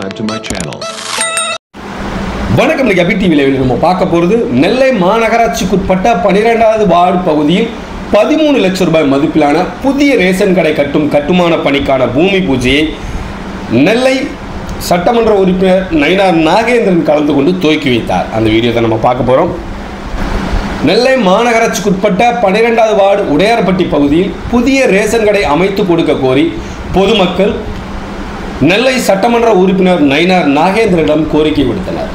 subscribe to my channel. வணக்கம். இன்னைக்கு அபிடிவியில் நம்ம பார்க்க போகிறது நெல்லை மாநகராட்சிக்குட்பட்ட 12வது வார்டு பகுதியில் 13 லட்சம் ரூபாய் மதிப்பிலான புதிய ரேஷன் கடை கட்டுமான பணிக்கான பூமி பூஜையை நெல்லை சட்டமன்ற உறுப்பினர் நயினார் நாகேந்திரன் கலந்து கொண்டு துவக்கி வைத்தார். அந்த வீடியோ தான் நம்ம பார்க்க போகிறோம். நெல்லை மாநகராட்சிக்குட்பட்ட 12வது வார்டு உடையார்பட்டி பகுதியில் புதிய ரேஷன் கடை அமைத்து கொடுக்க கோரி பொதுமக்கள் நெல்லை சட்டமன்ற உறுப்பினர் நயினார் நாகேந்திரனிடம் கோரிக்கை விடுத்தனர்.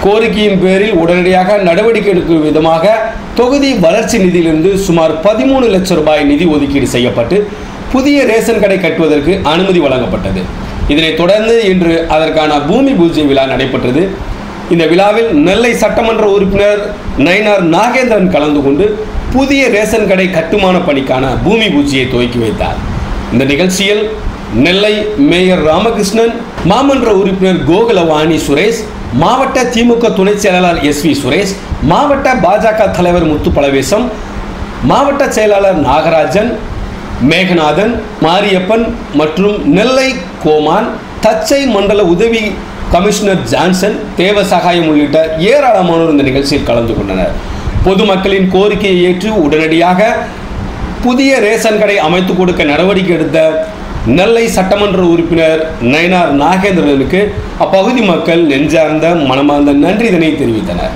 கோரிக்கையின் பேரில் உடனடியாக நடவடிக்கை எடுக்கும் விதமாக தொகுதி வளர்ச்சி நிதியிலிருந்து சுமார் 13 லட்சம் ரூபாய் நிதி ஒதுக்கீடு செய்யப்பட்டு புதிய ரேஷன் கடை கட்டுவதற்கு அனுமதி வழங்கப்பட்டது. இதனைத் தொடர்ந்து இன்று அதற்கான பூமி பூஜை விழா நடைபெற்றது. இந்த விழாவில் நெல்லை சட்டமன்ற உறுப்பினர் நயினார் நாகேந்திரன் கலந்து கொண்டு புதிய ரேஷன் கடை கட்டுமான பணிக்கான பூமி பூஜையை துவக்கி வைத்தார். இந்த நிகழ்ச்சியில் நெல்லை மேயர் ராமகிருஷ்ணன், மாமன்ற உறுப்பினர் கோகுலவாணி சுரேஷ், மாவட்ட திமுக துணை செயலாளர் SV சுரேஷ், மாவட்ட பாஜக தலைவர் முத்து பலவேசம், மாவட்ட செயலாளர் நாகராஜன், மேகநாதன், மாரியப்பன் மற்றும் நெல்லை கோமான், தச்சை மண்டல உதவி கமிஷனர் ஜான்சன், தேவசகாயம் உள்ளிட்ட ஏராளமானோர் இந்த நிகழ்ச்சியில் கலந்து கொண்டனர். பொதுமக்களின் கோரிக்கையை ஏற்று உடனடியாக புதிய ரேஷன் கடை அமைத்து கொடுக்க நடவடிக்கை எடுத்த நெல்லை சட்டமன்ற உறுப்பினர் நயினார் நாகேந்திரனுக்கு அப்பகுதி மக்கள் நெஞ்சார்ந்த மனமார்ந்த நன்றிதனை தெரிவித்தனர்.